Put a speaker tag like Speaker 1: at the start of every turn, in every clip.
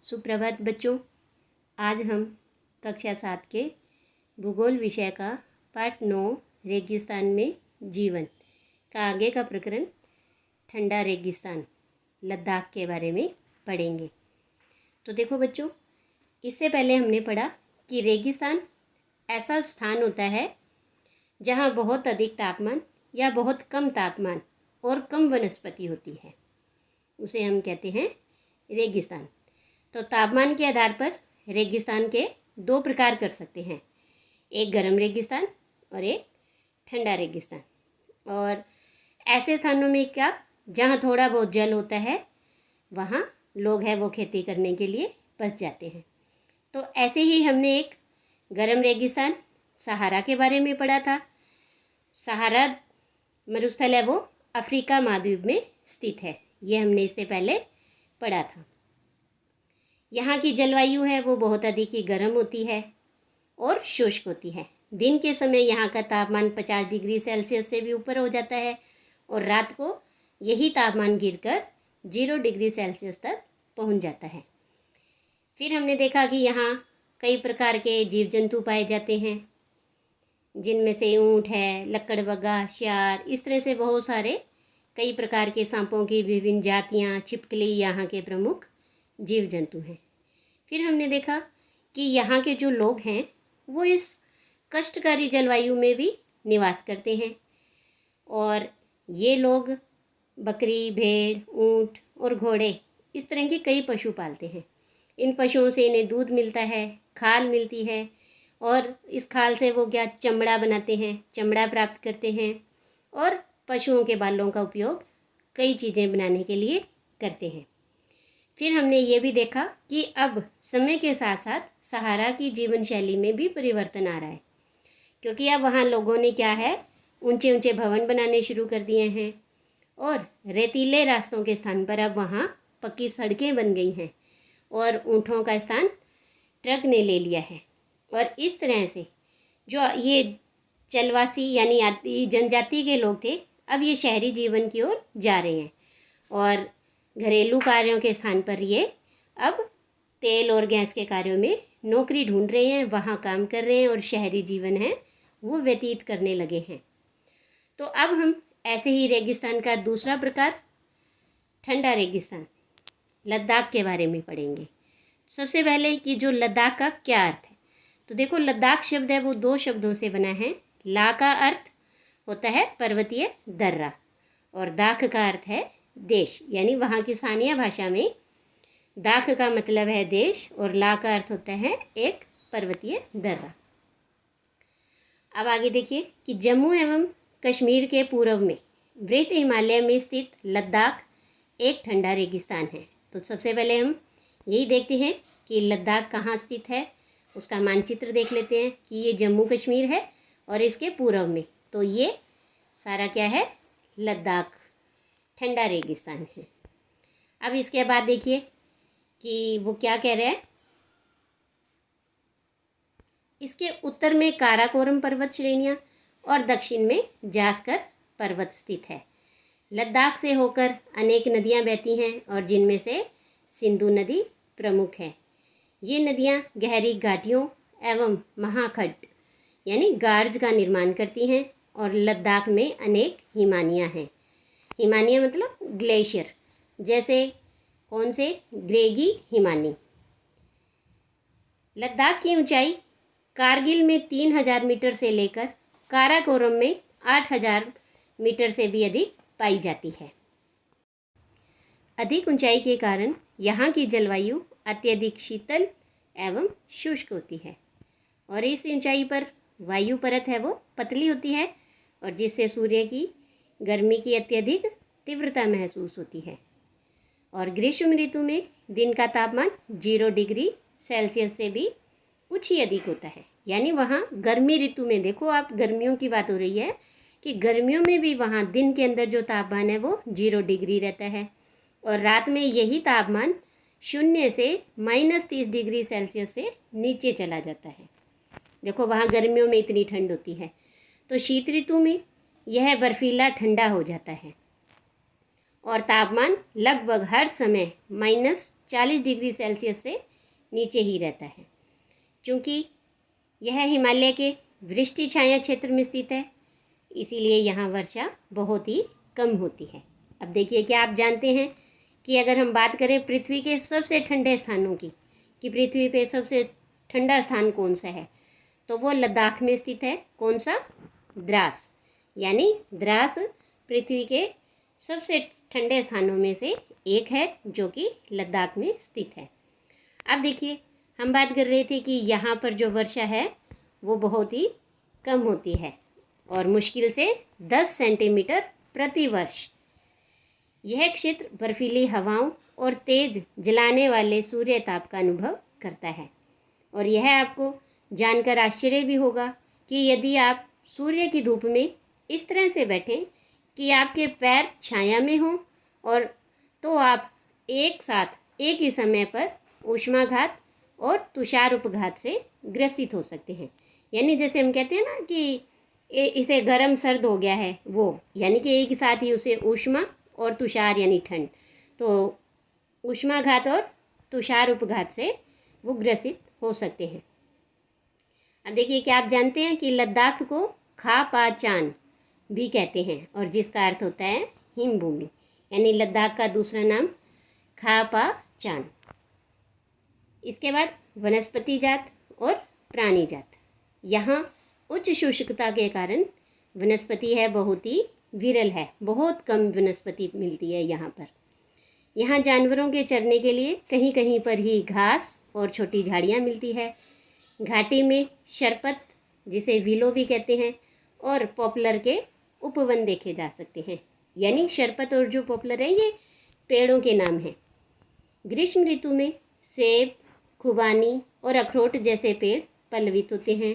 Speaker 1: सुप्रभात बच्चों। आज हम कक्षा 7 के भूगोल विषय का पाठ 9 रेगिस्तान में जीवन का आगे का प्रकरण ठंडा रेगिस्तान लद्दाख के बारे में पढ़ेंगे। तो देखो बच्चों, इससे पहले हमने पढ़ा कि रेगिस्तान ऐसा स्थान होता है जहाँ बहुत अधिक तापमान या बहुत कम तापमान और कम वनस्पति होती है, उसे हम कहते हैं रेगिस्तान। तो तापमान के आधार पर रेगिस्तान के दो प्रकार कर सकते हैं, एक गर्म रेगिस्तान और एक ठंडा रेगिस्तान। और ऐसे स्थानों में क्या, जहाँ थोड़ा बहुत जल होता है वहाँ लोग हैं वो खेती करने के लिए बस जाते हैं। तो ऐसे ही हमने एक गर्म रेगिस्तान सहारा के बारे में पढ़ा था। सहारा मरुस्थल है वो अफ्रीका महाद्वीप में स्थित है, ये हमने इससे पहले पढ़ा था। यहाँ की जलवायु है वो बहुत अधिक ही गर्म होती है और शुष्क होती है। दिन के समय यहाँ का तापमान 50 डिग्री सेल्सियस से भी ऊपर हो जाता है और रात को यही तापमान गिरकर 0 डिग्री सेल्सियस तक पहुँच जाता है। फिर हमने देखा कि यहाँ कई प्रकार के जीव जंतु पाए जाते हैं, जिनमें से ऊँट है, लकड़बग्गा, सियार, इस तरह से बहुत सारे कई प्रकार के सांपों की विभिन्न जातियाँ, छिपकली यहाँ के प्रमुख जीव जंतु हैं। फिर हमने देखा कि यहाँ के जो लोग हैं वो इस कष्टकारी जलवायु में भी निवास करते हैं और ये लोग बकरी, भेड़, ऊँट और घोड़े इस तरह के कई पशु पालते हैं। इन पशुओं से इन्हें दूध मिलता है, खाल मिलती है और इस खाल से वो क्या चमड़ा बनाते हैं, चमड़ा प्राप्त करते हैं और पशुओं के बालों का उपयोग कई चीज़ें बनाने के लिए करते हैं। फिर हमने ये भी देखा कि अब समय के साथ साथ सहारा की जीवन शैली में भी परिवर्तन आ रहा है, क्योंकि अब वहाँ लोगों ने क्या है, ऊंचे ऊंचे भवन बनाने शुरू कर दिए हैं और रेतीले रास्तों के स्थान पर अब वहाँ पक्की सड़कें बन गई हैं और ऊँटों का स्थान ट्रक ने ले लिया है। और इस तरह से जो ये चलवासी यानी आदि जनजाति के लोग थे, अब ये शहरी जीवन की ओर जा रहे हैं और घरेलू कार्यों के स्थान पर ये अब तेल और गैस के कार्यों में नौकरी ढूंढ रहे हैं, वहाँ काम कर रहे हैं और शहरी जीवन है वो व्यतीत करने लगे हैं। तो अब हम ऐसे ही रेगिस्तान का दूसरा प्रकार ठंडा रेगिस्तान लद्दाख के बारे में पढ़ेंगे। सबसे पहले कि जो लद्दाख का क्या अर्थ है, तो देखो लद्दाख शब्द है वो दो शब्दों से बना है। ला का अर्थ होता है पर्वतीय दर्रा और दाख का अर्थ है देश, यानी वहाँ की स्थानीय भाषा में दाख का मतलब है देश और ला का अर्थ होता है एक पर्वतीय दर्रा। अब आगे देखिए कि जम्मू एवं कश्मीर के पूर्व में वृहत हिमालय में स्थित लद्दाख एक ठंडा रेगिस्तान है। तो सबसे पहले हम यही देखते हैं कि लद्दाख कहाँ स्थित है, उसका मानचित्र देख लेते हैं कि ये जम्मू कश्मीर है और इसके पूर्व में तो ये सारा क्या है, लद्दाख ठंडा रेगिस्तान है। अब इसके बाद देखिए कि वो क्या कह रहे हैं, इसके उत्तर में काराकोरम पर्वत श्रेणियाँ और दक्षिण में जास्कर पर्वत स्थित है। लद्दाख से होकर अनेक नदियाँ बहती हैं और जिनमें से सिंधु नदी प्रमुख है। ये नदियाँ गहरी घाटियों एवं महाखड्ड यानी गार्ज का निर्माण करती हैं और लद्दाख में अनेक हिमानियाँ हैं। हिमानियाँ मतलब ग्लेशियर, जैसे कौन से, ग्रेगी हिमानी। लद्दाख की ऊंचाई कारगिल में 3000 मीटर से लेकर काराकोरम में 8000 मीटर से भी अधिक पाई जाती है। अधिक ऊंचाई के कारण यहाँ की जलवायु अत्यधिक शीतल एवं शुष्क होती है और इस ऊंचाई पर वायु परत है वो पतली होती है और जिससे सूर्य की गर्मी की अत्यधिक तीव्रता महसूस होती है। और ग्रीष्म ऋतु में दिन का तापमान 0 डिग्री सेल्सियस से भी कुछ ही अधिक होता है, यानी वहाँ गर्मी ऋतु में, देखो आप गर्मियों की बात हो रही है कि गर्मियों में भी वहाँ दिन के अंदर जो तापमान है वो 0 डिग्री रहता है और रात में यही तापमान 0 से -30 डिग्री सेल्सियस से नीचे चला जाता है। देखो वहाँ गर्मियों में इतनी ठंड होती है। तो शीत ऋतु में यह बर्फीला ठंडा हो जाता है और तापमान लगभग हर समय -40 डिग्री सेल्सियस से नीचे ही रहता है। क्योंकि यह हिमालय के वृष्टि छाया क्षेत्र में स्थित है, इसीलिए यहाँ वर्षा बहुत ही कम होती है। अब देखिए, क्या आप जानते हैं कि अगर हम बात करें पृथ्वी के सबसे ठंडे स्थानों की, कि पृथ्वी पे सबसे ठंडा स्थान कौन सा है, तो वो लद्दाख में स्थित है। कौन सा? द्रास। यानी द्रास पृथ्वी के सबसे ठंडे स्थानों में से एक है, जो कि लद्दाख में स्थित है। अब देखिए, हम बात कर रहे थे कि यहाँ पर जो वर्षा है वो बहुत ही कम होती है और मुश्किल से 10 सेंटीमीटर प्रति वर्ष। यह क्षेत्र बर्फीली हवाओं और तेज जलाने वाले सूर्य ताप का अनुभव करता है। और यह आपको जानकर आश्चर्य भी होगा कि यदि आप सूर्य की धूप में इस तरह से बैठें कि आपके पैर छाया में हों, और तो आप एक साथ एक ही समय पर ऊष्माघात और तुषार उपघात से ग्रसित हो सकते हैं। यानी जैसे हम कहते हैं ना कि इसे गर्म सर्द हो गया है, वो यानी कि एक ही साथ ही उसे ऊष्मा और तुषार यानी ठंड, तो ऊष्माघात और तुषार उपघात से वो ग्रसित हो सकते हैं। अब देखिए, क्या आप जानते हैं कि लद्दाख को खा पा चान भी कहते हैं, और जिसका अर्थ होता है हिम भूमि। यानी लद्दाख का दूसरा नाम खा पा चान। इसके बाद वनस्पति जात और प्राणी जात। यहाँ उच्च शुष्कता के कारण वनस्पति है बहुत ही विरल है, बहुत कम वनस्पति मिलती है यहाँ पर। यहाँ जानवरों के चरने के लिए कहीं कहीं पर ही घास और छोटी झाड़ियाँ मिलती है। घाटी में शरपत, जिसे विलो भी कहते हैं, और पॉपुलर के उपवन देखे जा सकते हैं। यानी शरपत और जो पॉपुलर है, ये पेड़ों के नाम हैं। ग्रीष्म ऋतु में सेब, खुबानी और अखरोट जैसे पेड़ पल्लवित होते हैं।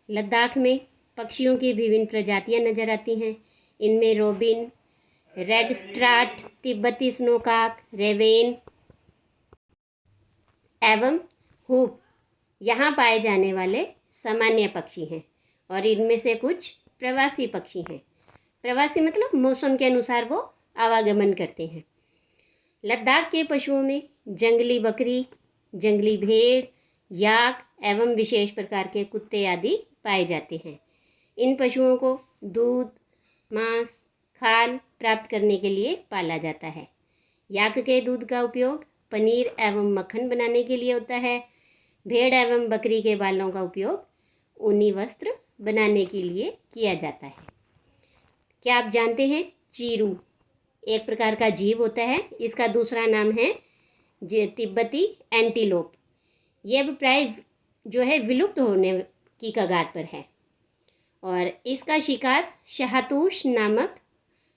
Speaker 1: लद्दाख में पक्षियों की विभिन्न प्रजातियां नजर आती हैं। इनमें रोबिन, रेड स्ट्राट, तिब्बती स्नोकॉक, रेवेन एवं हुप यहाँ पाए जाने वाले सामान्य पक्षी हैं, और इनमें से कुछ प्रवासी पक्षी हैं। प्रवासी मतलब मौसम के अनुसार वो आवागमन करते हैं। लद्दाख के पशुओं में जंगली बकरी, जंगली भेड़, याक एवं विशेष प्रकार के कुत्ते आदि पाए जाते हैं। इन पशुओं को दूध, मांस, खाल प्राप्त करने के लिए पाला जाता है। याक के दूध का उपयोग पनीर एवं मक्खन बनाने के लिए होता है। भेड़ एवं बकरी के बालों का उपयोग ऊनी वस्त्र बनाने के लिए किया जाता है। क्या आप जानते हैं, चीरू एक प्रकार का जीव होता है। इसका दूसरा नाम है तिब्बती एंटीलोप। यह अब प्राय जो है विलुप्त होने की कगार पर है, और इसका शिकार शाहतूश नामक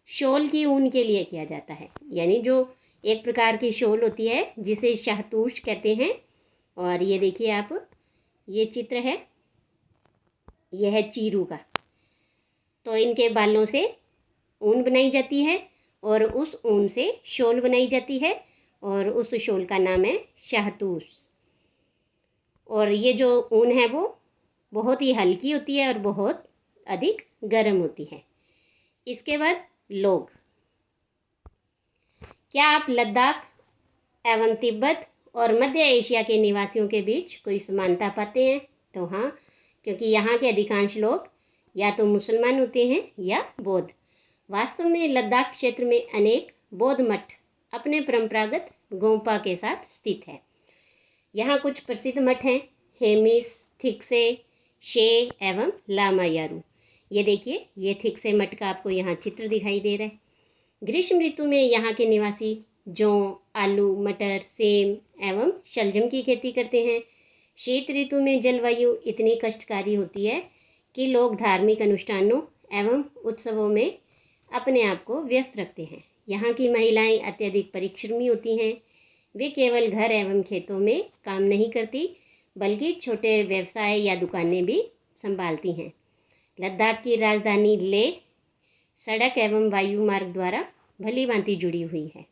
Speaker 1: शॉल की ऊन के लिए किया जाता है। यानी जो एक प्रकार की शॉल होती है जिसे शाहतूश कहते हैं। और ये देखिए आप, ये चित्र है, यह है चीरू का। तो इनके बालों से ऊन बनाई जाती है और उस ऊन से शॉल बनाई जाती है, और उस शॉल का नाम है शाहतूश। और ये जो ऊन है वो बहुत ही हल्की होती है और बहुत अधिक गर्म होती है। इसके बाद लोग। क्या आप लद्दाख एवं तिब्बत और मध्य एशिया के निवासियों के बीच कोई समानता पाते हैं? तो हाँ, क्योंकि यहाँ के अधिकांश लोग या तो मुसलमान होते हैं या बौद्ध। वास्तव में लद्दाख क्षेत्र में अनेक बौद्ध मठ अपने परंपरागत गोंपा के साथ स्थित है। यहाँ कुछ प्रसिद्ध मठ हैं: हेमिस, थिक्से, शे एवं लामा यारू। ये देखिए, ये थिक्से मठ का आपको यहाँ चित्र दिखाई दे रहा है। ग्रीष्म ऋतु में यहाँ के निवासी जौ, आलू, मटर, सेम एवं शलजम की खेती करते हैं। शीत ऋतु में जलवायु इतनी कष्टकारी होती है कि लोग धार्मिक अनुष्ठानों एवं उत्सवों में अपने आप को व्यस्त रखते हैं। यहाँ की महिलाएं अत्यधिक परिश्रमी होती हैं। वे केवल घर एवं खेतों में काम नहीं करती, बल्कि छोटे व्यवसाय या दुकानें भी संभालती हैं। लद्दाख की राजधानी लेह सड़क एवं वायु मार्ग द्वारा भली भांति जुड़ी हुई है।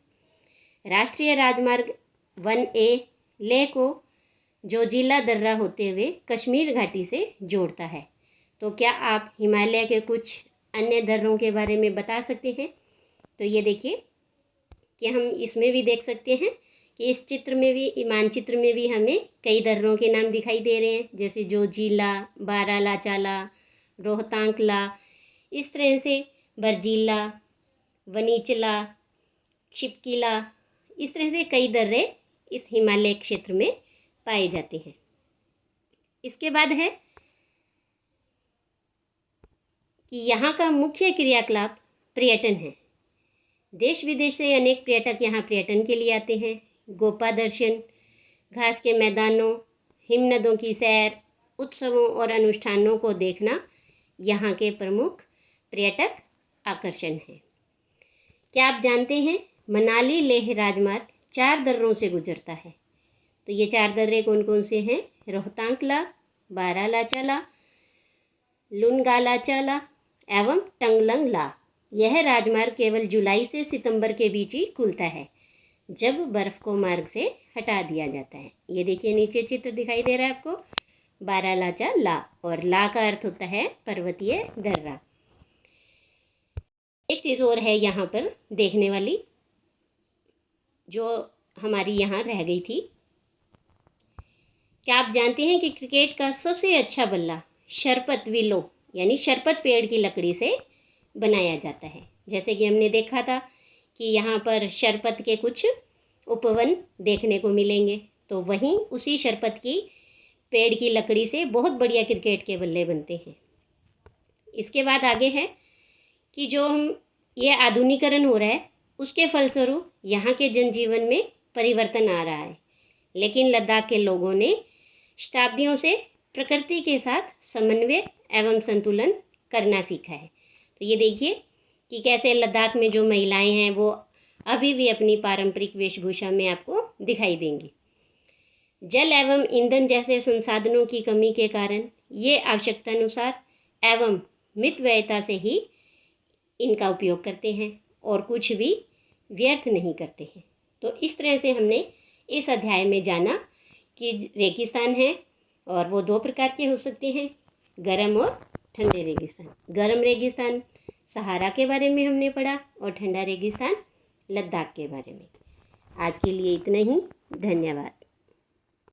Speaker 1: राष्ट्रीय राजमार्ग 1A लेह को जोजिला दर्रा होते हुए कश्मीर घाटी से जोड़ता है। तो क्या आप हिमालय के कुछ अन्य दर्रों के बारे में बता सकते हैं? तो ये देखिए, कि हम इसमें भी देख सकते हैं कि इस चित्र में भी, मानचित्र में भी हमें कई दर्रों के नाम दिखाई दे रहे हैं, जैसे जोजिला, बारालाचाला, रोहतांगला, इस तरह से बरजीला, वनीचला, शिपकीला, इस तरह से कई दर्रे इस हिमालय क्षेत्र में पाए जाते हैं। इसके बाद है कि यहाँ का मुख्य क्रियाकलाप पर्यटन है। देश विदेश से अनेक पर्यटक यहाँ पर्यटन के लिए आते हैं। गोपा दर्शन, घास के मैदानों, हिमनदों की सैर, उत्सवों और अनुष्ठानों को देखना यहाँ के प्रमुख पर्यटक आकर्षण हैं। क्या आप जानते हैं मनाली लेह राजमार्ग 4 दर्रों से गुजरता है? तो ये 4 दर्रे कौन कौन से हैं? रोहतांगला, बारालाचाला, लुनगालाचाला एवं टंगलंगला। यह राजमार्ग केवल जुलाई से सितंबर के बीच ही खुलता है, जब बर्फ़ को मार्ग से हटा दिया जाता है। ये देखिए नीचे चित्र दिखाई दे रहा है आपको, बारालाचाला, और ला का अर्थ होता है पर्वतीय दर्रा। एक चीज़ और है यहाँ पर देखने वाली, जो हमारी यहाँ रह गई थी। क्या आप जानते हैं कि क्रिकेट का सबसे अच्छा बल्ला शरपत विलो यानी शरपत पेड़ की लकड़ी से बनाया जाता है? जैसे कि हमने देखा था कि यहाँ पर शरपत के कुछ उपवन देखने को मिलेंगे, तो वहीं उसी शरपत की पेड़ की लकड़ी से बहुत बढ़िया क्रिकेट के बल्ले बनते हैं। इसके बाद आगे है कि जो ये आधुनिकीकरण हो रहा है, उसके फलस्वरूप यहाँ के जनजीवन में परिवर्तन आ रहा है, लेकिन लद्दाख के लोगों ने शताब्दियों से प्रकृति के साथ समन्वय एवं संतुलन करना सीखा है। तो ये देखिए कि कैसे लद्दाख में जो महिलाएं हैं वो अभी भी अपनी पारंपरिक वेशभूषा में आपको दिखाई देंगी। जल एवं ईंधन जैसे संसाधनों की कमी के कारण ये आवश्यकतानुसार एवं मितव्ययता से ही इनका उपयोग करते हैं और कुछ भी व्यर्थ नहीं करते हैं। तो इस तरह से हमने इस अध्याय में जाना कि रेगिस्तान है और वो 2 प्रकार के हो सकते हैं, गर्म और ठंडे रेगिस्तान। गर्म रेगिस्तान सहारा के बारे में हमने पढ़ा और ठंडा रेगिस्तान लद्दाख के बारे में। आज के लिए इतना ही, धन्यवाद।